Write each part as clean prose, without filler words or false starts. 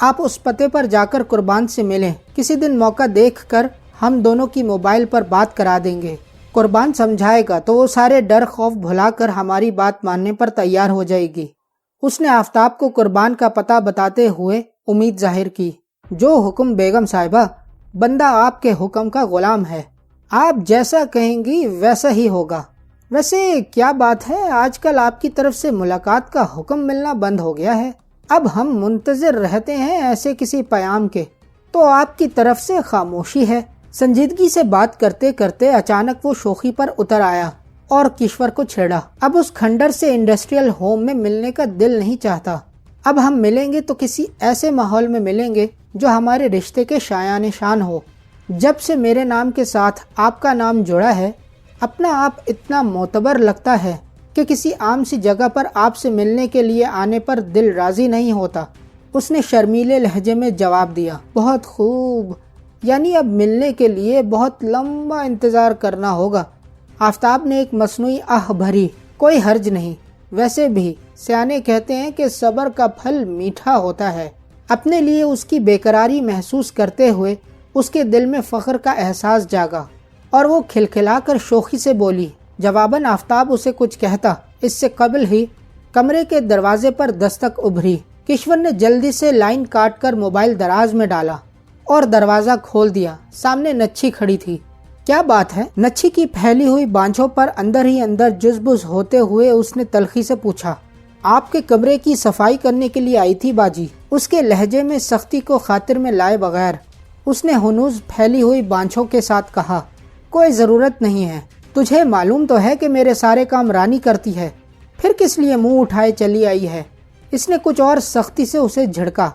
آپ اس پتے پر جا کر قربان سے ملیں، کسی دن موقع دیکھ کر ہم دونوں کی موبائل پر بات کرا دیں گے۔ قربان سمجھائے گا تو وہ سارے ڈر خوف بھلا کر ہماری بات ماننے پر تیار ہو جائے گی۔ اس نے آفتاب کو قربان کا پتہ بتاتے ہوئے امید ظاہر کی۔ جو حکم بیگم صاحبہ، بندہ آپ کے حکم کا غلام ہے، آپ جیسا کہیں گی ویسا ہی ہوگا۔ ویسے کیا بات ہے، آج کل آپ کی طرف سے ملاقات کا حکم ملنا بند ہو گیا ہے۔ اب ہم منتظر رہتے ہیں ایسے کسی پیام کے، تو آپ کی طرف سے خاموشی ہے۔ سنجیدگی سے بات کرتے کرتے اچانک وہ شوخی پر اتر آیا اور کشور کو چھیڑا۔ اب اس کھنڈر سے انڈسٹریل ہوم میں ملنے کا دل نہیں چاہتا۔ اب ہم ملیں گے تو کسی ایسے ماحول میں ملیں گے جو ہمارے رشتے کے شایان شان ہو۔ جب سے میرے نام کے ساتھ آپ کا نام جڑا ہے، اپنا آپ اتنا معتبر لگتا ہے کہ کسی عام سی جگہ پر آپ سے ملنے کے لیے آنے پر دل راضی نہیں ہوتا۔ اس نے شرمیلے لہجے میں جواب دیا، بہت خوب، یعنی اب ملنے کے لیے بہت لمبا انتظار کرنا ہوگا۔ آفتاب نے ایک مصنوعی آہ بھری، کوئی حرج نہیں، ویسے بھی سیانے کہتے ہیں کہ صبر کا پھل میٹھا ہوتا ہے۔ اپنے لیے اس کی بیقراری محسوس کرتے ہوئے اس کے دل میں فخر کا احساس جاگا اور وہ کھلکھلا کر شوخی سے بولی۔ جواباً آفتاب اسے کچھ کہتا، اس سے قبل ہی کمرے کے دروازے پر دستک ابھری۔ کشور نے جلدی سے لائن کاٹ کر موبائل دراز میں ڈالا اور دروازہ کھول دیا۔ سامنے نچھی کھڑی تھی۔ کیا بات ہے؟ نچھی کی پھیلی ہوئی بانجھوں پر اندر ہی اندر جزبز ہوتے ہوئے اس نے تلخی سے پوچھا، آپ کے کمرے کی صفائی کرنے کے لیے آئی تھی باجی؟ اس کے لہجے میں سختی کو خاطر میں لائے بغیر اس نے ہنوز پھیلی ہوئی بانجھوں کے ساتھ کہا، کوئی ضرورت نہیں ہے، تجھے معلوم تو ہے کہ میرے سارے کام رانی کرتی ہے، پھر کس لیے منہ اٹھائے چلی آئی ہے؟ اس نے کچھ اور سختی سے اسے جھڑکا۔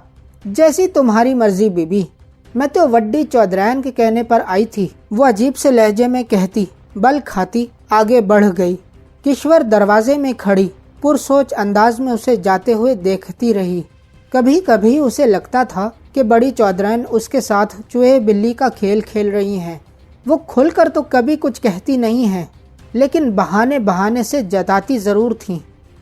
جیسی تمہاری مرضی بی بی، میں تو وڈی چودرین کے کہنے پر آئی تھی، وہ عجیب سے لہجے میں کہتی بل کھاتی آگے بڑھ گئی۔ کشور دروازے میں کھڑی پرسوچ انداز میں اسے جاتے ہوئے دیکھتی رہی۔ کبھی کبھی اسے لگتا تھا کہ بڑی چودرین اس کے ساتھ چوہے بلی کا کھیل کھیل رہی ہیں۔ وہ کھل کر تو کبھی کچھ کہتی نہیں ہیں، لیکن بہانے بہانے سے جتاتی ضرور تھیں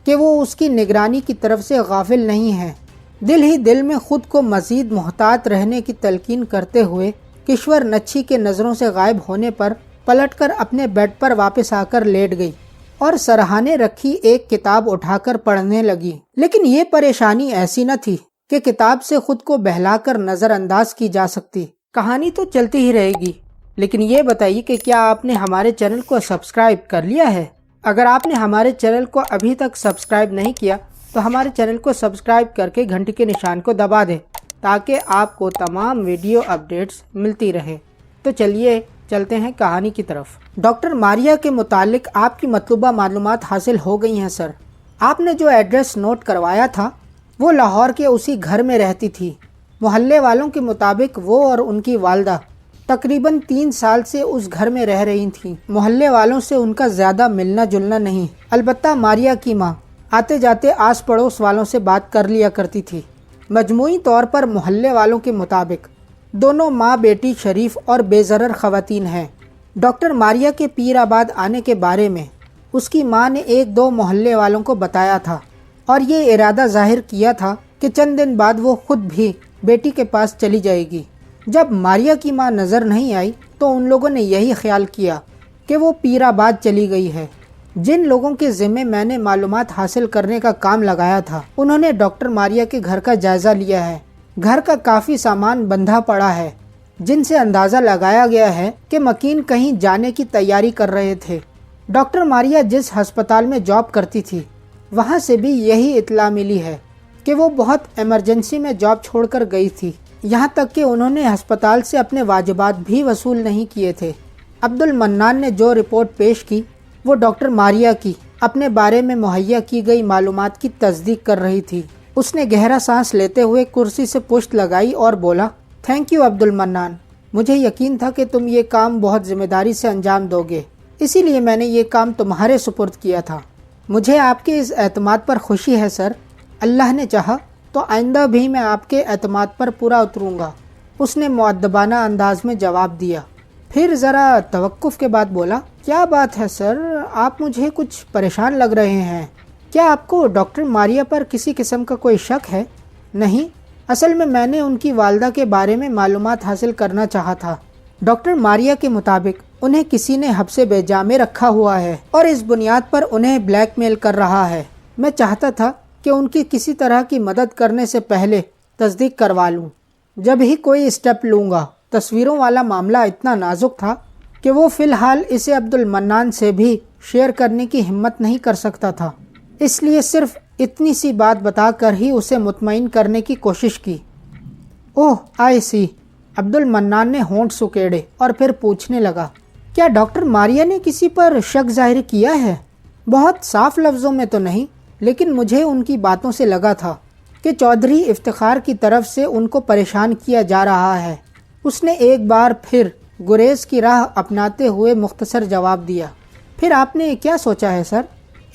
کہ وہ اس کی نگرانی کی طرف سے غافل نہیں ہیں۔ دل ہی دل میں خود کو مزید محتاط رہنے کی تلقین کرتے ہوئے کشور نچھی کے نظروں سے غائب ہونے پر پلٹ کر اپنے بیڈ پر واپس آ کر لیٹ گئی اور سرہانے رکھی ایک کتاب اٹھا کر پڑھنے لگی۔ لیکن یہ پریشانی ایسی نہ تھی کہ کتاب سے خود کو بہلا کر نظر انداز کی جا سکتی۔ کہانی تو چلتی ہی رہے گی، لیکن یہ بتائیے کہ کیا آپ نے ہمارے چینل کو سبسکرائب کر لیا ہے؟ اگر آپ نے ہمارے چینل کو ابھی تک سبسکرائب نہیں کیا تو ہمارے چینل کو سبسکرائب کر کے گھنٹی کے نشان کو دبا دیں تاکہ آپ کو تمام ویڈیو اپڈیٹس ملتی رہے۔ تو چلیے چلتے ہیں کہانی کی طرف۔ ڈاکٹر ماریا کے متعلق آپ کی مطلوبہ معلومات حاصل ہو گئی ہیں سر۔ آپ نے جو ایڈریس نوٹ کروایا تھا وہ لاہور کے اسی گھر میں رہتی تھی۔ محلے والوں کے مطابق وہ اور ان کی والدہ تقریباً 3 سال سے اس گھر میں رہ رہی تھیں۔ محلے والوں سے ان کا زیادہ ملنا جلنا نہیں، البتہ ماریا کی ماں آتے جاتے آس پڑوس والوں سے بات کر لیا کرتی تھی۔ مجموعی طور پر محلے والوں کے مطابق دونوں ماں بیٹی شریف اور بے ضرر خواتین ہیں۔ ڈاکٹر ماریا کے پیر آباد آنے کے بارے میں اس کی ماں نے 1-2 محلے والوں کو بتایا تھا اور یہ ارادہ ظاہر کیا تھا کہ چند دن بعد وہ خود بھی بیٹی کے پاس چلی جائے گی۔ جب ماریا کی ماں نظر نہیں آئی تو ان لوگوں نے یہی خیال کیا کہ وہ پیر آباد چلی گئی ہے۔ جن لوگوں کے ذمے میں نے معلومات حاصل کرنے کا کام لگایا تھا انہوں نے ڈاکٹر ماریا کے گھر کا جائزہ لیا ہے۔ گھر کا کافی سامان بندھا پڑا ہے جن سے اندازہ لگایا گیا ہے کہ مکین کہیں جانے کی تیاری کر رہے تھے۔ ڈاکٹر ماریا جس ہسپتال میں جاب کرتی تھی وہاں سے بھی یہی اطلاع ملی ہے کہ وہ بہت ایمرجنسی میں جاب چھوڑ کر گئی تھی، یہاں تک کہ انہوں نے ہسپتال سے اپنے واجبات بھی وصول نہیں کیے تھے۔ عبد المنان نے جو رپورٹ پیش کی وہ ڈاکٹر ماریا کی اپنے بارے میں مہیا کی گئی معلومات کی تصدیق کر رہی تھی۔ اس نے گہرا سانس لیتے ہوئے کرسی سے پشت لگائی اور بولا، تھینک یو عبد المنان، مجھے یقین تھا کہ تم یہ کام بہت ذمہ داری سے انجام دو گے، اسی لیے میں نے یہ کام تمہارے سپرد کیا تھا۔ مجھے آپ کے اس اعتماد پر خوشی ہے سر، اللہ نے چاہا تو آئندہ بھی میں آپ کے اعتماد پر پورا اتروں گا، اس نے مؤدبانہ انداز میں جواب دیا۔ پھر ذرا توقف کے بعد بولا، کیا بات ہے سر، آپ مجھے کچھ پریشان لگ رہے ہیں، کیا آپ کو ڈاکٹر ماریا پر کسی قسم کا کوئی شک ہے؟ نہیں، اصل میں نے ان کی والدہ کے بارے میں معلومات حاصل کرنا چاہا تھا۔ ڈاکٹر ماریا کے مطابق انہیں کسی نے حبس بے میں رکھا ہوا ہے اور اس بنیاد پر انہیں بلیک میل کر رہا ہے۔ میں چاہتا تھا کہ ان کی کسی طرح کی مدد کرنے سے پہلے تصدیق کروا لوں۔ جب ہی کوئی اسٹیپ لوں گا۔ تصویروں والا معاملہ اتنا نازک تھا کہ وہ فی الحال اسے عبد المنان سے بھی شیئر کرنے کی ہمت نہیں کر سکتا تھا، اس لیے صرف اتنی سی بات بتا کر ہی اسے مطمئن کرنے کی کوشش کی۔ اوہ آئی سی، عبد المنان نے ہونٹ سکیڑے اور پھر پوچھنے لگا، کیا ڈاکٹر ماریا نے کسی پر شک ظاہر کیا ہے؟ بہت صاف لفظوں میں تو نہیں، لیکن مجھے ان کی باتوں سے لگا تھا کہ چودھری افتخار کی طرف سے ان کو پریشان کیا جا رہا ہے۔ اس نے ایک بار پھر گریز کی راہ اپناتے ہوئے مختصر جواب دیا۔ پھر آپ نے کیا سوچا ہے سر؟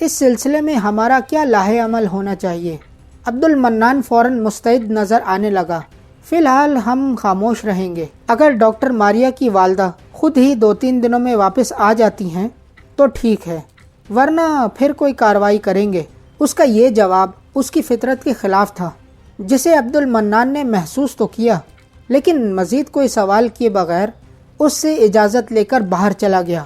اس سلسلے میں ہمارا کیا لاہے عمل ہونا چاہیے؟ عبد المنان فوراً مستعد نظر آنے لگا۔ فی الحال ہم خاموش رہیں گے۔ اگر ڈاکٹر ماریا کی والدہ خود ہی 2-3 دنوں میں واپس آ جاتی ہیں تو ٹھیک ہے، ورنہ پھر کوئی کارروائی کریں گے۔ اس کا یہ جواب اس کی فطرت کے خلاف تھا، جسے عبد المنان نے محسوس تو کیا، لیکن مزید کوئی سوال کیے بغیر اس سے اجازت لے کر باہر چلا گیا۔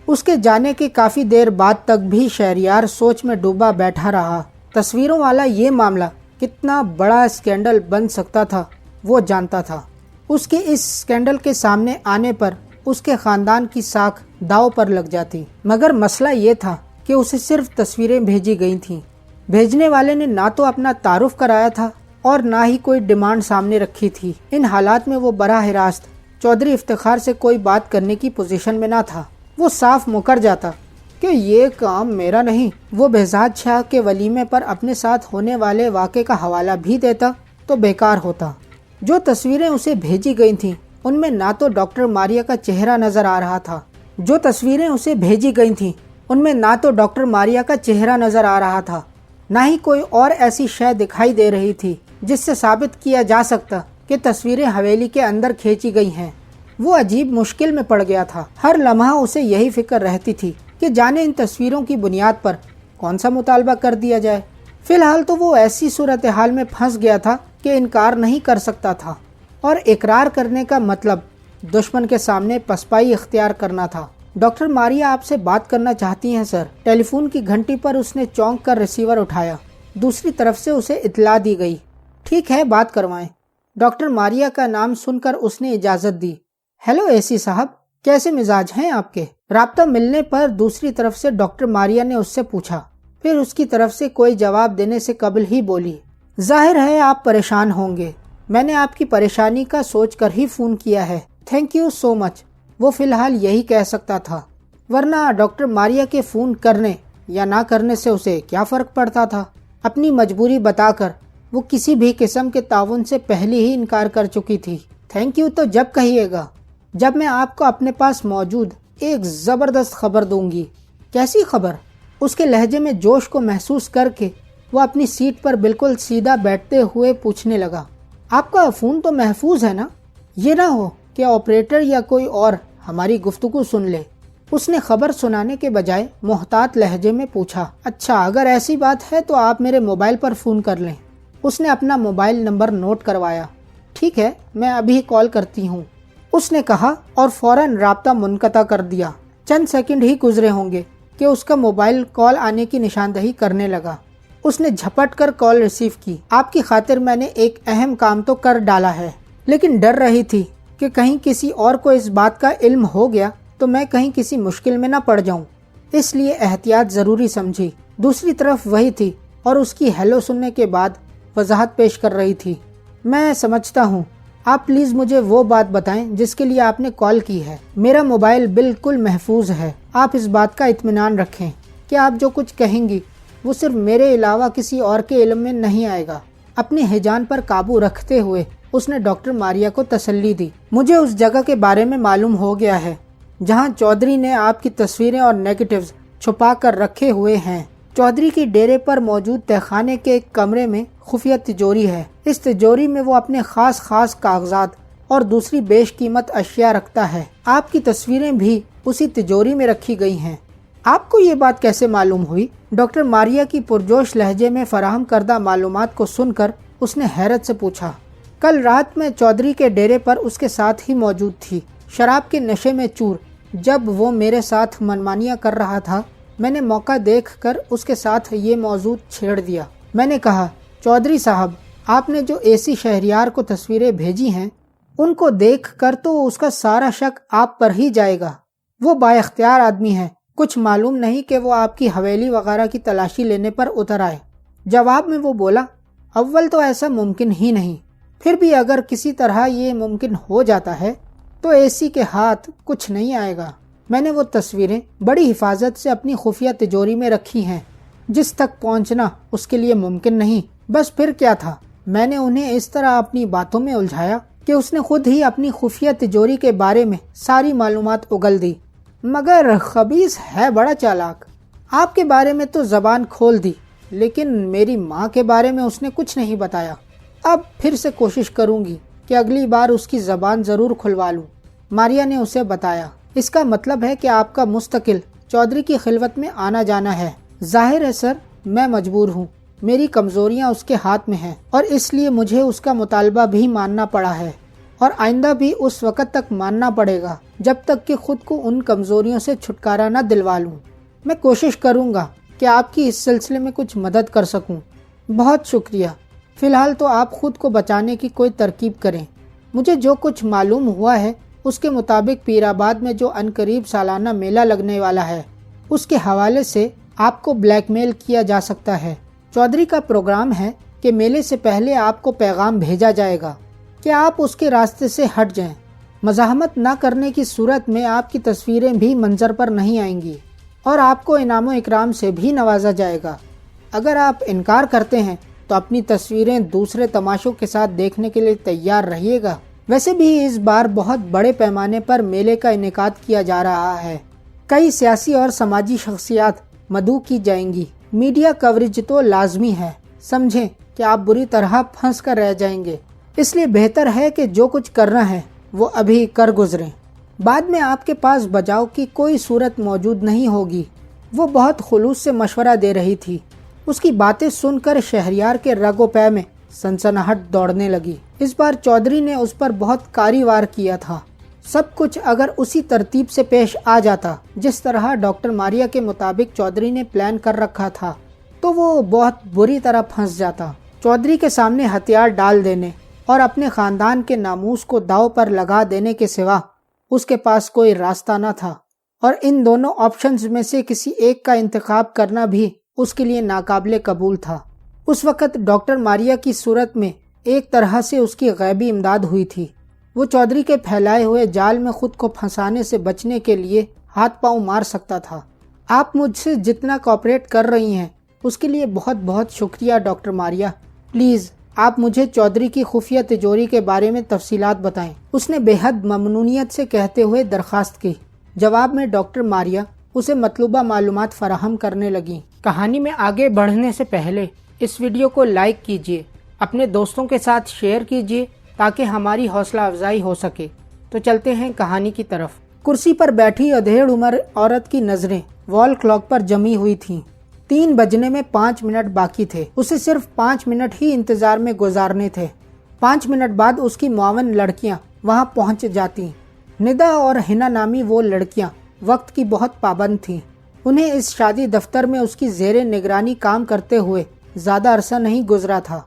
اس کے جانے کے کافی دیر بعد تک بھی شہریار سوچ میں ڈوبا بیٹھا رہا۔ تصویروں والا یہ معاملہ کتنا بڑا اسکینڈل بن سکتا تھا وہ جانتا تھا۔ اس کے اس اسکینڈل کے سامنے آنے پر اس کے خاندان کی ساکھ داؤ پر لگ جاتی، مگر مسئلہ یہ تھا کہ اسے صرف تصویریں بھیجی گئی تھیں۔ بھیجنے والے نے نہ تو اپنا تعارف کرایا تھا اور نہ ہی کوئی ڈیمانڈ سامنے رکھی تھی۔ ان حالات میں وہ براہ راست چودھری افتخار سے کوئی بات کرنے کی پوزیشن میں نہ تھا۔ وہ صاف مکر جاتا کہ یہ کام میرا نہیں۔ وہ بہزاد شاہ کے ولیمے پر اپنے ساتھ ہونے والے واقعے کا حوالہ بھی دیتا تو بیکار ہوتا۔ جو تصویریں اسے بھیجی گئی تھیں ان میں نہ تو ڈاکٹر ماریا کا چہرہ نظر آ رہا تھا، نہ ہی کوئی اور ایسی شے دکھائی دے رہی تھی جس سے ثابت کیا جا سکتا کہ تصویریں حویلی کے اندر کھینچی گئی ہیں۔ وہ عجیب مشکل میں پڑ گیا تھا۔ ہر لمحہ اسے یہی فکر رہتی تھی کہ جانے ان تصویروں کی بنیاد پر کون سا مطالبہ کر دیا جائے۔ فی الحال تو وہ ایسی صورتحال میں پھنس گیا تھا کہ انکار نہیں کر سکتا تھا، اور اقرار کرنے کا مطلب دشمن کے سامنے پسپائی اختیار کرنا تھا۔ ڈاکٹر ماریا آپ سے بات کرنا چاہتی ہیں سر۔ ٹیلی فون کی گھنٹی پر اس نے چونک کر ریسیور اٹھایا۔ دوسری طرف سے اسے اطلاع دی گئی۔ ٹھیک ہے، بات کروائیں۔ ڈاکٹر ماریا کا نام سن کر اس نے اجازت دی۔ ہیلو اے سی صاحب، کیسے مزاج ہیں آپ کے؟ رابطہ ملنے پر دوسری طرف سے ڈاکٹر ماریا نے اس سے پوچھا، پھر اس کی طرف سے کوئی جواب دینے سے قبل ہی بولی، ظاہر ہے آپ پریشان ہوں گے۔ میں نے آپ کی پریشانی کا سوچ کر ہی فون کیا ہے۔ تھینک یو سو مچ۔ وہ فی الحال یہی کہہ سکتا تھا، ورنہ ڈاکٹر ماریا کے فون کرنے یا نہ کرنے سے اسے کیا فرق پڑتا تھا۔ اپنی مجبوری بتا کر وہ کسی بھی قسم کے تعاون سے پہلے ہی انکار کر چکی تھی۔ تھینک یو تو جب کہیے گا، جب میں آپ کو اپنے پاس موجود ایک زبردست خبر دوں گی۔ کیسی خبر؟ اس کے لہجے میں جوش کو محسوس کر کے وہ اپنی سیٹ پر بالکل سیدھا بیٹھتے ہوئے پوچھنے لگا، آپ کا فون تو محفوظ ہے نا؟ یہ نہ ہو کہ آپریٹر یا کوئی اور ہماری گفتگو سن لے۔ اس نے خبر سنانے کے بجائے محتاط لہجے میں پوچھا، اچھا اگر ایسی بات ہے تو آپ میرے موبائل پر فون کر لیں۔ اس نے اپنا موبائل نمبر نوٹ کروایا۔ ٹھیک ہے، میں ابھی کال کرتی ہوں، اس نے کہا اور فوراً رابطہ منقطع کر دیا۔ چند سیکنڈ ہی گزرے ہوں گے کہ اس کا موبائل کال آنے کی نشاندہی کرنے لگا۔ اس نے جھپٹ کر کال ریسیو کی۔ آپ کی خاطر میں نے ایک اہم کام تو کر ڈالا ہے، لیکن ڈر رہی تھی کہ کہیں کسی اور کو اس بات کا علم ہو گیا تو میں کہیں کسی مشکل میں نہ پڑ جاؤں، اس لیے احتیاط ضروری سمجھی۔ دوسری طرف وہی تھی اور اس کی ہیلو سننے کے بعد وضاحت پیش کر رہی تھی، میں سمجھتا ہوں، آپ پلیز مجھے وہ بات بتائیں جس کے لیے آپ نے کال کی ہے۔ میرا موبائل بالکل محفوظ ہے، آپ اس بات کا اطمینان رکھیں کہ آپ جو کچھ کہیں گی وہ صرف میرے علاوہ کسی اور کے علم میں نہیں آئے گا۔ اپنے ہیجان پر قابو رکھتے ہوئے اس نے ڈاکٹر ماریا کو تسلی دی، مجھے اس جگہ کے بارے میں معلوم ہو گیا ہے جہاں چودھری نے آپ کی تصویریں اور نیگیٹیوز چھپا کر رکھے ہوئے ہیں۔ چودھری کی ڈیرے پر موجود تہخانے کے ایک کمرے میں خفیہ تجوری ہے۔ اس تجوری میں وہ اپنے خاص کاغذات اور دوسری بیش قیمت اشیاء رکھتا ہے۔ آپ کی تصویریں بھی اسی تجوری میں رکھی گئی ہیں۔ آپ کو یہ بات کیسے معلوم ہوئی؟ ڈاکٹر ماریا کی پرجوش لہجے میں فراہم کردہ معلومات کو سن کر اس نے حیرت سے پوچھا۔ کل رات میں چودھری کے ڈیرے پر اس کے ساتھ ہی موجود تھی، شراب کے نشے میں چور۔ جب وہ میرے ساتھ منمانیاں کر رہا تھا، میں نے موقع دیکھ کر اس کے ساتھ یہ موضوع چھیڑ دیا۔ میں نے کہا، چودھری صاحب، آپ نے جو AC شہریار کو تصویریں بھیجی ہیں، ان کو دیکھ کر تو اس کا سارا شک آپ پر ہی جائے گا۔ وہ با اختیار آدمی ہے، کچھ معلوم نہیں کہ وہ آپ کی حویلی وغیرہ کی تلاشی لینے پر اتر آئے۔ جواب میں وہ بولا، اول تو ایسا ممکن ہی نہیں، پھر بھی اگر کسی طرح یہ ممکن ہو جاتا ہے تو AC کے ہاتھ کچھ نہیں آئے گا۔ میں نے وہ تصویریں بڑی حفاظت سے اپنی خفیہ تجوری میں رکھی ہیں، جس تک پہنچنا اس کے لیے ممکن نہیں۔ بس پھر کیا تھا، میں نے انہیں اس طرح اپنی باتوں میں الجھایا کہ اس نے خود ہی اپنی خفیہ تجوری کے بارے میں ساری معلومات اگل دی۔ مگر خبیث ہے بڑا چالاک، آپ کے بارے میں تو زبان کھول دی، لیکن میری ماں کے بارے میں اس نے کچھ نہیں بتایا۔ اب پھر سے کوشش کروں گی کہ اگلی بار اس کی زبان ضرور کھلوا لوں۔ ماریا نے اسے بتایا، اس کا مطلب ہے کہ آپ کا مستقل چودھری کی خلوت میں آنا جانا ہے۔ ظاہر ہے سر، میں مجبور ہوں، میری کمزوریاں اس کے ہاتھ میں ہیں اور اس لیے مجھے اس کا مطالبہ بھی ماننا پڑا ہے، اور آئندہ بھی اس وقت تک ماننا پڑے گا جب تک کہ خود کو ان کمزوریوں سے چھٹکارا نہ دلوا لوں۔ میں کوشش کروں گا کہ آپ کی اس سلسلے میں کچھ مدد کر سکوں۔ بہت شکریہ۔ فی الحال تو آپ خود کو بچانے کی کوئی ترکیب کریں۔ مجھے جو کچھ معلوم ہوا ہے اس کے مطابق پیر آباد میں جو عنقریب سالانہ میلہ لگنے والا ہے، اس کے حوالے سے آپ کو بلیک میل کیا جا سکتا ہے۔ چودھری کا پروگرام ہے کہ میلے سے پہلے آپ کو پیغام بھیجا جائے گا کہ آپ اس کے راستے سے ہٹ جائیں۔ مزاحمت نہ کرنے کی صورت میں آپ کی تصویریں بھی منظر پر نہیں آئیں گی اور آپ کو انعام و اکرام سے بھی نوازا جائے گا۔ اگر آپ انکار کرتے ہیں تو اپنی تصویریں دوسرے تماشوں کے ساتھ دیکھنے کے لیے تیار رہیے گا۔ ویسے بھی اس بار بہت بڑے پیمانے پر میلے کا انعقاد کیا جا رہا ہے۔ کئی سیاسی اور سماجی شخصیات مدعو کی جائیں گی۔ میڈیا کوریج تو لازمی ہے، سمجھیں کہ آپ بری طرح پھنس کر رہ جائیں گے، اس لیے بہتر ہے کہ جو کچھ کرنا ہے وہ ابھی کر گزریں، بعد میں آپ کے پاس بچاؤ کی کوئی صورت موجود نہیں ہوگی۔ وہ بہت خلوص سے مشورہ دے رہی تھی۔ اس کی باتیں سن کر شہریار کے رگ و پے میں سنسناہٹ دوڑنے لگی۔ اس بار چودھری نے اس پر بہت کاری وار کیا تھا۔ سب کچھ اگر اسی ترتیب سے پیش آ جاتا جس طرح ڈاکٹر ماریا کے مطابق چودھری نے پلان کر رکھا تھا، تو وہ بہت بری طرح پھنس جاتا۔ چودھری کے سامنے ہتھیار ڈال دینے اور اپنے خاندان کے ناموس کو داؤ پر لگا دینے کے سوا اس کے پاس کوئی راستہ نہ تھا، اور ان دونوں آپشنز میں سے کسی ایک کا انتخاب کرنا بھی اس کے لیے ناقابل قبول تھا۔ اس وقت ڈاکٹر ماریا کی صورت میں ایک طرح سے اس کی غیبی امداد ہوئی تھی۔ وہ چودھری کے پھیلائے ہوئے جال میں خود کو پھنسانے سے بچنے کے لیے ہاتھ پاؤں مار سکتا تھا۔ آپ مجھ سے جتنا کوآپریٹ کر رہی ہیں اس کے لیے بہت بہت شکریہ ڈاکٹر ماریا۔ پلیز آپ مجھے چودھری کی خفیہ تجوری کے بارے میں تفصیلات بتائیں، اس نے بے حد ممنونیت سے کہتے ہوئے درخواست کی۔ جواب میں ڈاکٹر ماریا اسے مطلوبہ معلومات فراہم کرنے لگیں۔ کہانی میں آگے بڑھنے سے پہلے اس ویڈیو کو لائک کیجیے، اپنے دوستوں کے ساتھ شیئر کیجیے تاکہ ہماری حوصلہ افزائی ہو سکے۔ تو چلتے ہیں کہانی کی طرف۔ کرسی پر بیٹھی ادھیڑ عمر عورت کی نظریں وال کلاک پر جمی ہوئی تھیں۔ 3 بجنے میں 5 منٹ باقی تھے۔ اسے صرف 5 منٹ ہی انتظار میں گزارنے تھے۔ 5 منٹ بعد اس کی معاون لڑکیاں وہاں پہنچ جاتی۔ ندا اور ہنا نامی وہ لڑکیاں وقت کی بہت پابند تھیں۔ انہیں اس شادی دفتر میں اس کی زیر نگرانی کام کرتے ہوئے زیادہ عرصہ نہیں گزرا تھا،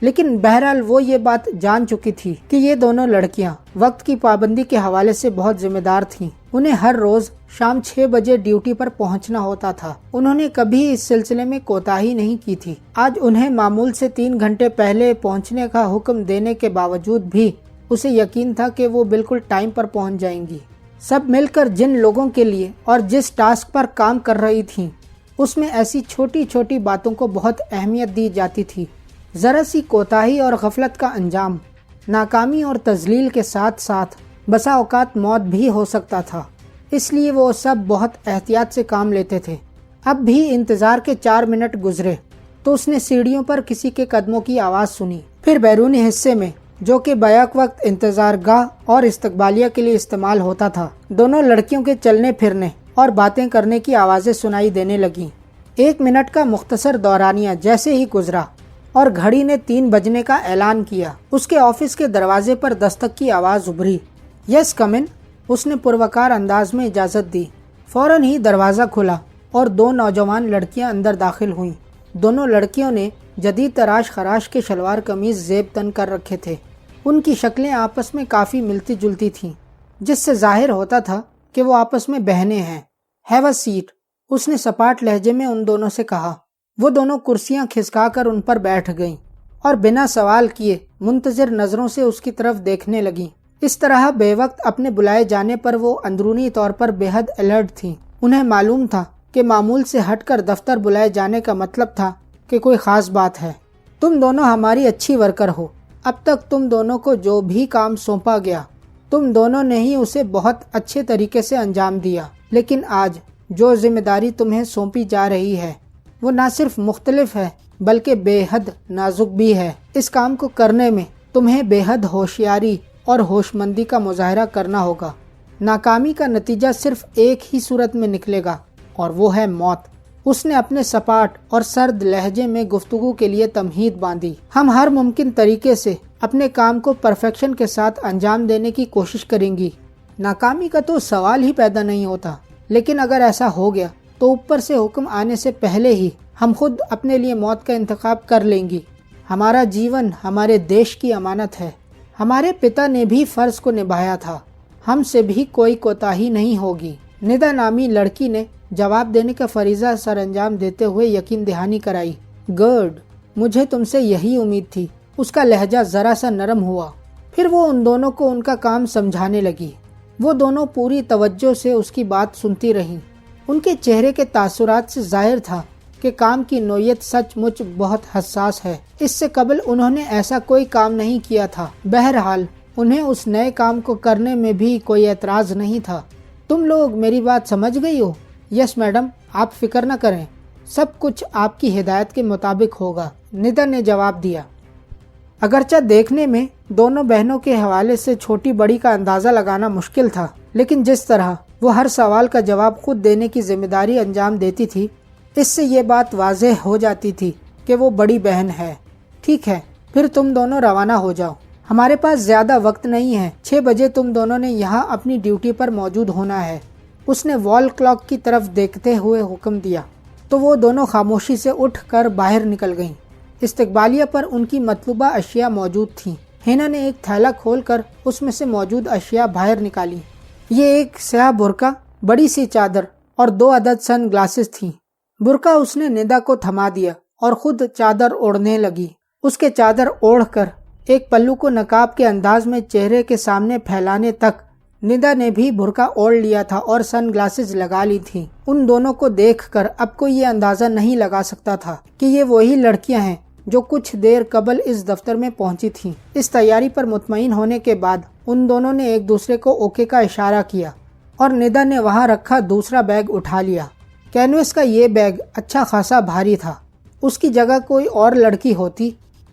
لیکن بہرحال وہ یہ بات جان چکی تھی کہ یہ دونوں لڑکیاں وقت کی پابندی کے حوالے سے بہت ذمہ دار تھیں۔ انہیں ہر روز شام 6 بجے ڈیوٹی پر پہنچنا ہوتا تھا۔ انہوں نے کبھی اس سلسلے میں کوتاہی نہیں کی تھی۔ آج انہیں معمول سے 3 گھنٹے پہلے پہنچنے کا حکم دینے کے باوجود بھی اسے یقین تھا کہ وہ بالکل ٹائم پر پہنچ جائیں گی۔ سب مل کر جن لوگوں کے لیے اور جس ٹاسک پر کام کر رہی تھیں، اس میں ایسی چھوٹی چھوٹی باتوں کو بہت اہمیت دی جاتی تھی۔ ذرا سی کوتاہی اور غفلت کا انجام ناکامی اور تذلیل کے ساتھ ساتھ بسا اوقات موت بھی ہو سکتا تھا، اس لیے وہ سب بہت احتیاط سے کام لیتے تھے۔ اب بھی انتظار کے 4 منٹ گزرے تو اس نے سیڑھیوں پر کسی کے قدموں کی آواز سنی۔ پھر بیرونی حصے میں، جو کہ بیک وقت انتظار گاہ اور استقبالیہ کے لیے استعمال ہوتا تھا، دونوں لڑکیوں کے چلنے پھرنے اور باتیں کرنے کی آوازیں سنائی دینے لگیں۔ 1 منٹ کا مختصر دورانیہ جیسے ہی گزرا، اور گھڑی نے 3 بجنے کا اعلان کیا۔ اس کے آفس کے دروازے پر دستک کی آواز ابھری۔ یس کم ان، اس نے پروکار انداز میں اجازت دی۔ فوراً ہی دروازہ کھلا اور 2 نوجوان لڑکیاں اندر داخل ہوئیں۔ دونوں لڑکیوں نے جدید تراش خراش کے شلوار قمیض زیب تن کر رکھے تھے۔ ان کی شکلیں آپس میں کافی ملتی جلتی تھیں، جس سے ظاہر ہوتا تھا کہ وہ آپس میں بہنیں ہیں۔ ہیو اے سیٹ، اس نے سپاٹ لہجے میں ان دونوں سے کہا۔ وہ دونوں کرسیاں کھسکا کر ان پر بیٹھ گئیں اور بنا سوال کیے منتظر نظروں سے اس کی طرف دیکھنے لگیں۔ اس طرح بے وقت اپنے بلائے جانے پر وہ اندرونی طور پر بے حد الرٹ تھیں۔ انہیں معلوم تھا کہ معمول سے ہٹ کر دفتر بلائے جانے کا مطلب تھا کہ کوئی خاص بات ہے۔ تم دونوں ہماری اچھی ورکر ہو۔ اب تک تم دونوں کو جو بھی کام سونپا گیا تم دونوں نے ہی اسے بہت اچھے طریقے سے انجام دیا، لیکن آج جو ذمہ داری تمہیں سونپی جا رہی ہے وہ نہ صرف مختلف ہے بلکہ بے حد نازک بھی ہے۔ اس کام کو کرنے میں تمہیں بے حد ہوشیاری اور ہوش مندی کا مظاہرہ کرنا ہوگا۔ ناکامی کا نتیجہ صرف ایک ہی صورت میں نکلے گا اور وہ ہے موت۔ اس نے اپنے سپاٹ اور سرد لہجے میں گفتگو کے لیے تمہید باندھی۔ ہم ہر ممکن طریقے سے اپنے کام کو پرفیکشن کے ساتھ انجام دینے کی کوشش کریں گی۔ ناکامی کا تو سوال ہی پیدا نہیں ہوتا، لیکن اگر ایسا ہو گیا تو اوپر سے حکم آنے سے پہلے ہی ہم خود اپنے لیے موت کا انتخاب کر لیں گی۔ ہمارا جیون ہمارے دیش کی امانت ہے۔ ہمارے پتا نے بھی فرض کو نبھایا تھا، ہم سے بھی کوئی کوتاہی نہیں ہوگی۔ ندا نامی لڑکی نے جواب دینے کا فریضہ سر انجام دیتے ہوئے یقین دہانی کرائی۔ گڈ، مجھے تم سے یہی امید تھی۔ اس کا لہجہ ذرا سا نرم ہوا۔ پھر وہ ان دونوں کو ان کا کام سمجھانے لگی۔ وہ دونوں پوری توجہ سے اس کی بات سنتی رہیں۔ ان کے چہرے کے تاثرات سے ظاہر تھا کہ کام کی نوعیت سچ مچ بہت حساس ہے۔ اس سے قبل انہوں نے ایسا کوئی کام نہیں کیا تھا۔ بہرحال انہیں اس نئے کام کو کرنے میں بھی کوئی اعتراض نہیں تھا۔ تم لوگ میری بات سمجھ گئی ہو؟ یس میڈم، آپ فکر نہ کریں، سب کچھ آپ کی ہدایت کے مطابق ہوگا، ندا نے جواب دیا۔ اگرچہ دیکھنے میں دونوں بہنوں کے حوالے سے چھوٹی بڑی کا اندازہ لگانا مشکل تھا، لیکن جس طرح وہ ہر سوال کا جواب خود دینے کی ذمہ داری انجام دیتی تھی، اس سے یہ بات واضح ہو جاتی تھی کہ وہ بڑی بہن ہے۔ ٹھیک ہے، پھر تم دونوں روانہ ہو جاؤ، ہمارے پاس زیادہ وقت نہیں ہے۔ 6 بجے تم دونوں نے یہاں اپنی ڈیوٹی پر موجود ہونا ہے۔ اس نے وال کلاک کی طرف دیکھتے ہوئے حکم دیا تو وہ دونوں خاموشی سے اٹھ کر باہر نکل گئیں۔ استقبالیہ پر ان کی مطلوبہ اشیاء موجود تھیں۔ ہینا نے ایک تھیلا کھول کر اس میں سے موجود اشیاء باہر نکالی۔ یہ ایک سیاہ برقع، بڑی سی چادر اور 2 عدد سن گلاسز تھیں۔ برقع اس نے ندا کو تھما دیا اور خود چادر اوڑھنے لگی۔ اس کے چادر اوڑھ کر ایک پلو کو نقاب کے انداز میں چہرے کے سامنے پھیلانے تک ندا نے بھی برقع اوڑھ لیا تھا اور سن گلاسز لگا لی تھیں۔ ان دونوں کو دیکھ کر اب کوئی یہ اندازہ نہیں لگا سکتا تھا کہ یہ وہی لڑکیاں ہیں جو کچھ دیر قبل اس دفتر میں پہنچی تھیں۔ اس تیاری پر مطمئن ہونے کے بعد ان دونوں نے ایک دوسرے کو اوکے کا اشارہ کیا اور ندا نے وہاں رکھا دوسرا بیگ اٹھا لیا۔ کینوس کا یہ بیگ اچھا خاصا بھاری تھا۔ اس کی جگہ کوئی اور لڑکی ہوتی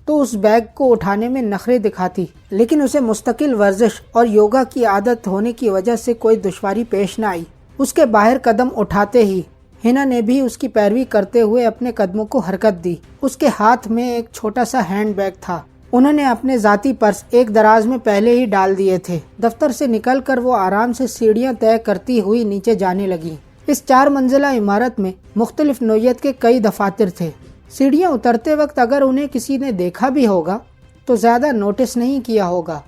تو اس بیگ کو اٹھانے میں نخرے دکھاتی، لیکن اسے مستقل ورزش اور یوگا کی عادت ہونے کی وجہ سے کوئی دشواری پیش نہ آئی۔ اس کے باہر قدم اٹھاتے ہی ہینا نے بھی اس کی پیروی کرتے ہوئے اپنے قدموں کو حرکت دی۔ اس کے ہاتھ میں ایک چھوٹا سا ہینڈ بیگ تھا۔ انہوں نے اپنے ذاتی پرس ایک دراز میں پہلے ہی ڈال دیے تھے۔ دفتر سے نکل کر وہ آرام سے سیڑھیاں طے کرتی ہوئی نیچے جانے لگی۔ اس 4 منزلہ عمارت میں مختلف نوعیت کے کئی دفاتر تھے۔ سیڑھیاں اترتے وقت اگر انہیں کسی نے دیکھا بھی ہوگا تو زیادہ نوٹس نہیں کیا ہوگا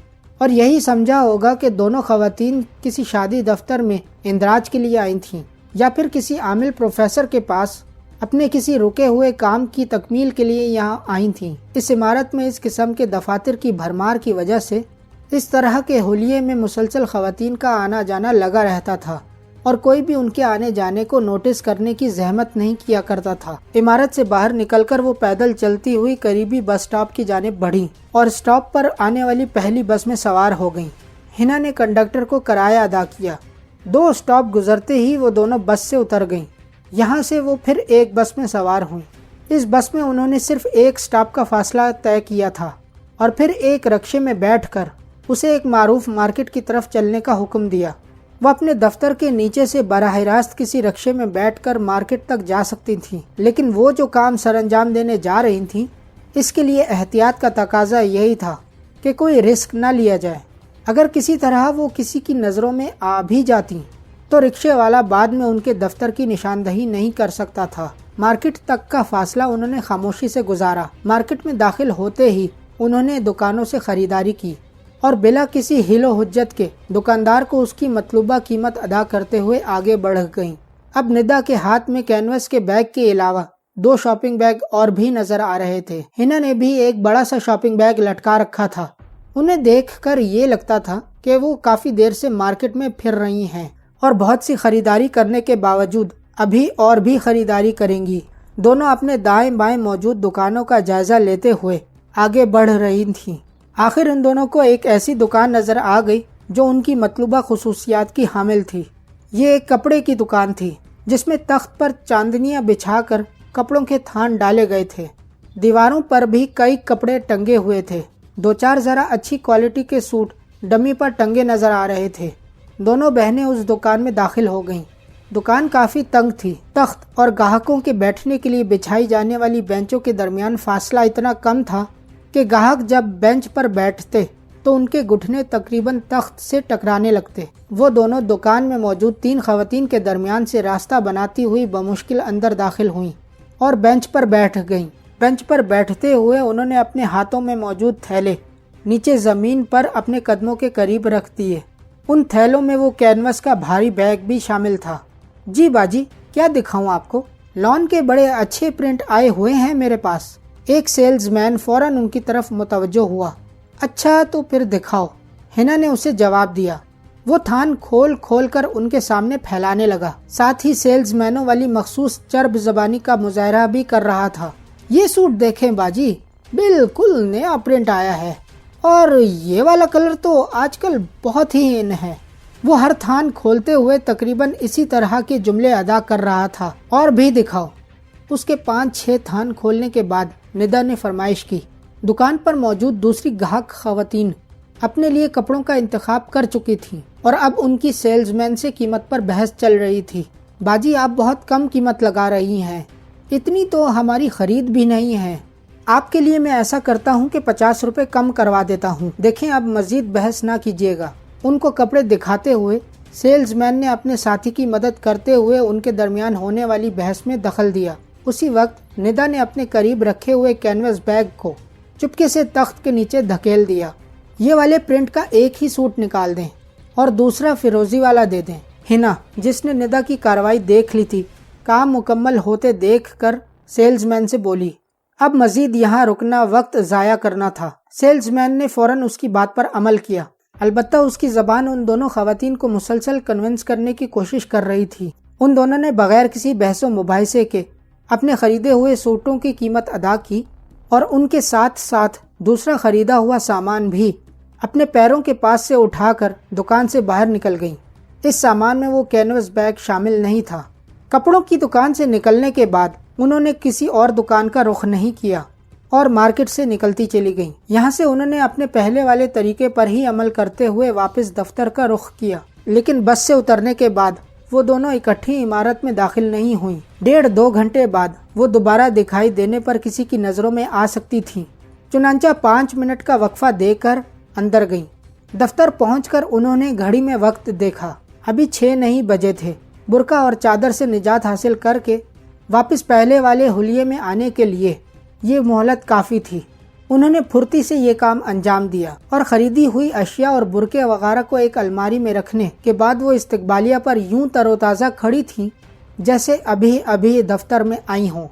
اور یہی سمجھا ہوگا کہ دونوں خواتین کسی شادی دفتر میں اندراج کے لیے آئی تھیں یا پھر کسی عامل پروفیسر کے پاس اپنے کسی رکے ہوئے کام کی تکمیل کے لیے یہاں آئی تھیں۔ اس عمارت میں اس قسم کے دفاتر کی بھرمار کی وجہ سے اس طرح کے حلیے میں مسلسل خواتین کا آنا جانا لگا رہتا تھا اور کوئی بھی ان کے آنے جانے کو نوٹس کرنے کی زحمت نہیں کیا کرتا تھا۔ عمارت سے باہر نکل کر وہ پیدل چلتی ہوئی قریبی بس سٹاپ کی جانب بڑھیں اور سٹاپ پر آنے والی پہلی بس میں سوار ہو گئیں۔ ہینا نے کنڈکٹر کو کرایہ ادا کیا۔ 2 سٹاپ گزرتے ہی وہ دونوں بس سے اتر گئیں۔ یہاں سے وہ پھر ایک بس میں سوار ہوئیں۔ اس بس میں انہوں نے صرف ایک سٹاپ کا فاصلہ طے کیا تھا اور پھر ایک رکشے میں بیٹھ کر اسے ایک معروف مارکیٹ کی طرف چلنے کا حکم دیا۔ وہ اپنے دفتر کے نیچے سے براہ راست کسی رکشے میں بیٹھ کر مارکیٹ تک جا سکتی تھیں، لیکن وہ جو کام سر انجام دینے جا رہی تھیں اس کے لیے احتیاط کا تقاضا یہی تھا کہ کوئی رسک نہ لیا جائے۔ اگر کسی طرح وہ کسی کی نظروں میں آ بھی جاتی تو رکشے والا بعد میں ان کے دفتر کی نشاندہی نہیں کر سکتا تھا۔ مارکیٹ تک کا فاصلہ انہوں نے خاموشی سے گزارا۔ مارکیٹ میں داخل ہوتے ہی انہوں نے دکانوں سے خریداری کی اور بلا کسی حیل و حجت کے دکاندار کو اس کی مطلوبہ قیمت ادا کرتے ہوئے آگے بڑھ گئیں۔ اب ندا کے ہاتھ میں کینوس کے بیگ کے علاوہ 2 شاپنگ بیگ اور بھی نظر آ رہے تھے۔ ہنا نے بھی ایک بڑا سا شاپنگ بیگ لٹکا رکھا تھا۔ انہیں دیکھ کر یہ لگتا تھا کہ وہ کافی دیر سے مارکیٹ میں پھر رہی ہیں اور بہت سی خریداری کرنے کے باوجود ابھی اور بھی خریداری کریں گی۔ دونوں اپنے دائیں بائیں موجود دکانوں کا جائزہ لیتے ہوئے آگے بڑھ رہی تھیں۔ آخر ان دونوں کو ایک ایسی دکان نظر آ گئی جو ان کی مطلوبہ خصوصیات کی حامل تھی۔ یہ ایک کپڑے کی دکان تھی جس میں تخت پر چاندنیاں بچھا کر کپڑوں کے تھان ڈالے گئے تھے۔ دیواروں پر بھی کئی کپڑے ٹنگے ہوئے تھے۔ 2-4 ذرا اچھی کوالٹی کے سوٹ ڈمی پر ٹنگے نظر آ رہے تھے۔ دونوں بہنیں اس دکان میں داخل ہو گئیں۔ دکان کافی تنگ تھی۔ تخت اور گاہکوں کے بیٹھنے کے لیے بچھائی جانے والی بینچوں کے درمیان فاصلہ اتنا کم تھا کہ گاہک جب بینچ پر بیٹھتے تو ان کے گھٹنے تقریباً تخت سے ٹکرانے لگتے۔ وہ دونوں دکان میں موجود 3 خواتین کے درمیان سے راستہ بناتی ہوئی بمشکل اندر داخل ہوئیں اور بینچ پر بیٹھ گئیں۔ بینچ پر بیٹھتے ہوئے انہوں نے اپنے ہاتھوں میں موجود تھیلے نیچے زمین پر اپنے قدموں کے قریب رکھ دیے۔ ان تھیلوں میں وہ کینوس کا بھاری بیگ بھی شامل تھا۔ جی باجی، کیا دکھاؤں آپ کو؟ لان کے بڑے اچھے پرنٹ آئے ہوئے ہیں میرے پاس۔ ایک سیلز مین فوراً ان کی طرف متوجہ ہوا۔ اچھا تو پھر دکھاؤ، ہنا نے اسے جواب دیا۔ وہ تھان کھول کھول کر ان کے سامنے پھیلانے لگا، ساتھ ہی سیلز مینوں والی مخصوص چرب زبانی کا مظاہرہ بھی کر رہا تھا۔ یہ سوٹ دیکھیں باجی، بالکل نیا پرنٹ آیا ہے اور یہ والا کلر تو آج کل بہت ہی ان ہے۔ وہ ہر تھان کھولتے ہوئے تقریباً اسی طرح کے جملے ادا کر رہا تھا۔ اور بھی دکھاؤ۔ اس کے 5-6 تھان کھولنے کے بعد ندا نے فرمائش کی۔ دکان پر موجود دوسری گاہک خواتین اپنے لیے کپڑوں کا انتخاب کر چکی تھیں اور اب ان کی سیلز مین سے قیمت پر بحث چل رہی تھی۔ باجی، آپ بہت کم قیمت لگا رہی ہیں، اتنی تو ہماری خرید بھی نہیں ہے۔ آپ کے لیے میں ایسا کرتا ہوں کہ 50 روپے کم کروا دیتا ہوں۔ دیکھیں، اب مزید بحث نہ کیجیے گا۔ ان کو کپڑے دکھاتے ہوئے سیلز مین نے اپنے ساتھی کی مدد کرتے ہوئے ان کے درمیان ہونے والی بحث میں دخل دیا۔ اسی وقت ندا نے اپنے قریب رکھے ہوئے کینوس بیگ کو چپکے سے تخت کے نیچے دھکیل دیا۔ یہ والے پرنٹ کا ایک ہی سوٹ نکال دیں اور دوسرا فیروزی والا دے دیں۔ ہنا، جس نے ندا کی کارروائی دیکھ لی تھی، کام مکمل ہوتے دیکھ کر سیلز مین سے بولی، اب مزید یہاں رکنا وقت ضائع کرنا تھا۔ سیلز مین نے فوراً اس کی بات پر عمل کیا، البتہ اس کی زبان ان دونوں خواتین کو مسلسل کنونس کرنے کی کوشش کر رہی تھی۔ ان دونوں نے بغیر کسی بحث و مباحثے کے اپنے خریدے ہوئے سوٹوں کی قیمت ادا کی اور ان کے ساتھ ساتھ دوسرا خریدا ہوا سامان بھی اپنے پیروں کے پاس سے اٹھا کر دکان سے باہر نکل گئیں۔ اس سامان میں وہ کینوس بیگ شامل نہیں تھا۔ کپڑوں کی دکان سے نکلنے کے بعد انہوں نے کسی اور دکان کا رخ نہیں کیا اور مارکیٹ سے نکلتی چلی گئیں۔ یہاں سے انہوں نے اپنے پہلے والے طریقے پر ہی عمل کرتے ہوئے واپس دفتر کا رخ کیا، لیکن بس سے اترنے کے بعد وہ دونوں اکٹھی عمارت میں داخل نہیں ہوئیں۔ 1.5-2 گھنٹے بعد وہ دوبارہ دکھائی دینے پر کسی کی نظروں میں آ سکتی تھیں، چنانچہ 5 منٹ کا وقفہ دے کر اندر گئیں۔ دفتر پہنچ کر انہوں نے گھڑی میں وقت دیکھا، ابھی 6 نہیں بجے تھے۔ برقع اور چادر سے نجات حاصل کر کے واپس پہلے والے حلیے میں آنے کے لیے یہ مہلت کافی تھی۔ انہوں نے پھرتی سے یہ کام انجام دیا اور خریدی ہوئی اشیاء اور برقعے وغیرہ کو ایک الماری میں رکھنے کے بعد وہ استقبالیہ پر یوں تر و تازہ کھڑی تھیں جیسے ابھی ابھی دفتر میں آئی ہوں۔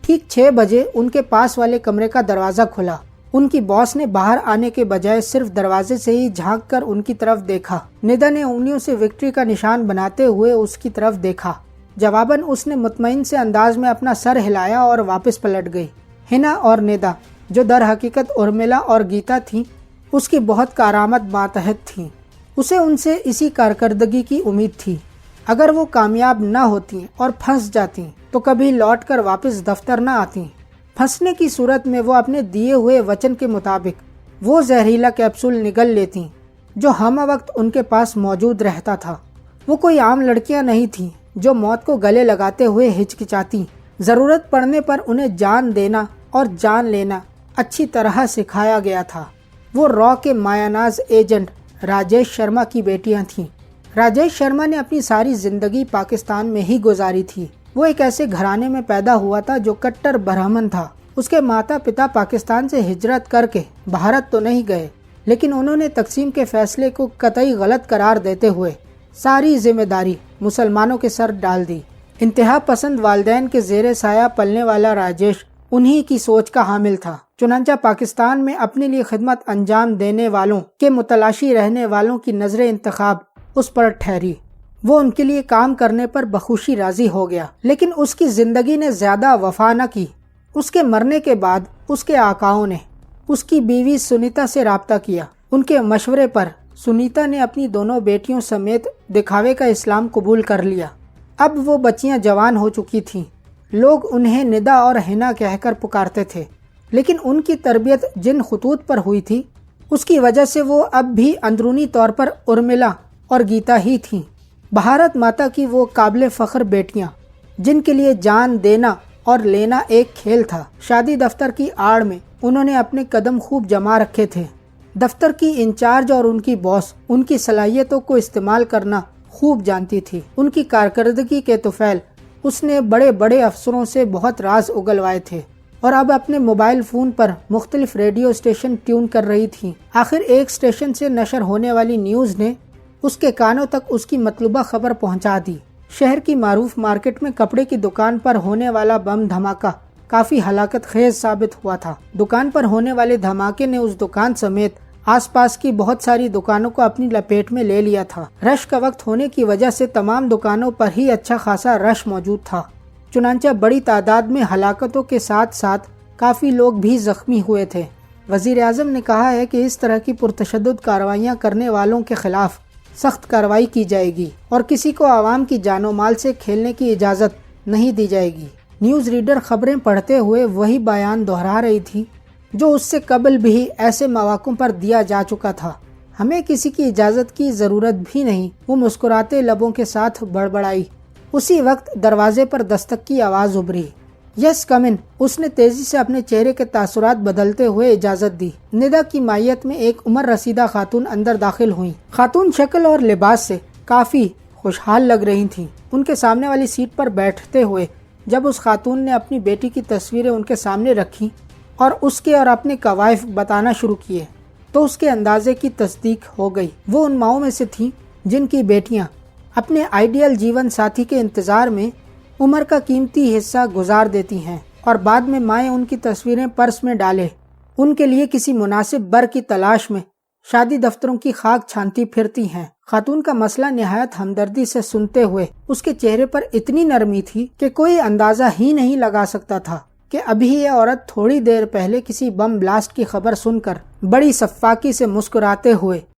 ٹھیک 6 بجے ان کے پاس والے کمرے کا دروازہ کھلا۔ ان کی باس نے باہر آنے کے بجائے صرف دروازے سے ہی جھانک کر ان کی طرف دیکھا۔ ندا نے انگلیوں سے وکٹری کا نشان بناتے ہوئے اس کی طرف دیکھا۔ جواباً اس نے مطمئن سے انداز میں اپنا سر ہلایا اور واپس پلٹ گئی۔ ہنا اور ندا، جو در حقیقت ارملا اور گیتا تھیں، اس کی بہت کارآمد ماتحت تھیں۔ اسے ان سے اسی کارکردگی کی امید تھی۔ اگر وہ کامیاب نہ ہوتی اور پھنس جاتی تو کبھی لوٹ کر واپس دفتر نہ آتی۔ پھنسنے کی صورت میں وہ اپنے دیے ہوئے وچن کے مطابق وہ زہریلا کیپسول نگل لیتی جو ہمہ وقت ان کے پاس موجود رہتا تھا۔ وہ کوئی عام لڑکیاں نہیں تھیں جو موت کو گلے لگاتے ہوئے ہچکچاتی۔ ضرورت پڑنے پر انہیں جان دینا اور جان لینا اچھی طرح سکھایا گیا تھا۔ وہ را کے مایاناز ایجنٹ راجیش شرما کی بیٹیاں تھیں۔ راجیش شرما نے اپنی ساری زندگی پاکستان میں ہی گزاری تھی۔ وہ ایک ایسے گھرانے میں پیدا ہوا تھا جو کٹر برہمن تھا۔ اس کے ماتا پتا پاکستان سے ہجرت کر کے بھارت تو نہیں گئے، لیکن انہوں نے تقسیم کے فیصلے کو قطعی غلط قرار دیتے ہوئے ساری ذمہ داری مسلمانوں کے سر ڈال دی۔ انتہا پسند والدین کے زیر سایہ پلنے والا راجیش انہی کی سوچ کا حامل تھا۔ چنانچہ پاکستان میں اپنے لیے خدمت انجام دینے والوں کے متلاشی رہنے والوں کی نظر انتخاب اس پر ٹھہری۔ وہ ان کے لیے کام کرنے پر بخوشی راضی ہو گیا، لیکن اس کی زندگی نے زیادہ وفا نہ کی۔ اس کے مرنے کے بعد اس کے آقاؤں نے اس کی بیوی سنیتا سے رابطہ کیا۔ ان کے مشورے پر سنیتا نے اپنی دونوں بیٹیوں سمیت دکھاوے کا اسلام قبول کر لیا۔ اب وہ بچیاں جوان ہو چکی تھیں۔ لوگ انہیں ندا اور حنا کہہ کر پکارتے تھے، لیکن ان کی تربیت جن خطوط پر ہوئی تھی اس کی وجہ سے وہ اب بھی اندرونی طور پر ارملا اور گیتا ہی تھیں، بھارت ماتا کی وہ قابل فخر بیٹیاں جن کے لیے جان دینا اور لینا ایک کھیل تھا۔ شادی دفتر کی آڑ میں انہوں نے اپنے قدم خوب جما رکھے تھے۔ دفتر کی انچارج اور ان کی باس ان کی صلاحیتوں کو استعمال کرنا خوب جانتی تھی۔ ان کی کارکردگی کے طفیل اس نے بڑے بڑے افسروں سے بہت راز اگلوائے تھے اور اب اپنے موبائل فون پر مختلف ریڈیو اسٹیشن ٹیون کر رہی تھیں۔ آخر ایک اسٹیشن سے نشر ہونے والی نیوز نے اس کے کانوں تک اس کی مطلوبہ خبر پہنچا دی۔ شہر کی معروف مارکیٹ میں کپڑے کی دکان پر ہونے والا بم دھماکہ کافی ہلاکت خیز ثابت ہوا تھا۔ دکان پر ہونے والے دھماکے نے اس دکان سمیت آس پاس کی بہت ساری دکانوں کو اپنی لپیٹ میں لے لیا تھا۔ رش کا وقت ہونے کی وجہ سے تمام دکانوں پر ہی اچھا خاصا رش موجود تھا، چنانچہ بڑی تعداد میں ہلاکتوں کے ساتھ ساتھ کافی لوگ بھی زخمی ہوئے تھے۔ وزیر اعظم نے کہا ہے کہ اس طرح کی پرتشدد کارروائیاں کرنے والوں کے خلاف سخت کارروائی کی جائے گی اور کسی کو عوام کی جان و مال سے کھیلنے کی اجازت نہیں دی جائے گی۔ نیوز ریڈر خبریں پڑھتے ہوئے وہی بیان دہرا رہی تھی جو اس سے قبل بھی ایسے مواقع پر دیا جا چکا تھا۔ ہمیں کسی کی اجازت کی ضرورت بھی نہیں، وہ مسکراتے لبوں کے ساتھ بڑبڑائی۔ اسی وقت دروازے پر دستک کی آواز ابھری۔ یس کم ان، اس نے تیزی سے اپنے چہرے کے تاثرات بدلتے ہوئے اجازت دی۔ ندا کی مائیت میں ایک عمر رسیدہ خاتون اندر داخل ہوئیں۔ خاتون شکل اور لباس سے کافی خوشحال لگ رہی تھیں۔ ان کے سامنے والی سیٹ پر بیٹھتے ہوئے جب اس خاتون نے اپنی بیٹی کی تصویریں ان کے سامنے رکھی اور اس کے اور اپنے قوائف بتانا شروع کیے تو اس کے اندازے کی تصدیق ہو گئی۔ وہ ان ماؤں میں سے تھیں جن کی بیٹیاں اپنے آئیڈیل جیون ساتھی کے انتظار میں عمر کا قیمتی حصہ گزار دیتی ہیں اور بعد میں مائیں ان کی تصویریں پرس میں ڈالے ان کے لیے کسی مناسب بر کی تلاش میں شادی دفتروں کی خاک چھانتی پھرتی ہیں۔ خاتون کا مسئلہ نہایت ہمدردی سے سنتے ہوئے اس کے چہرے پر اتنی نرمی تھی کہ کوئی اندازہ ہی نہیں لگا سکتا تھا کہ ابھی یہ عورت تھوڑی دیر پہلے کسی بم بلاسٹ کی خبر سن کر بڑی سفاکی سے مسکراتے ہوئے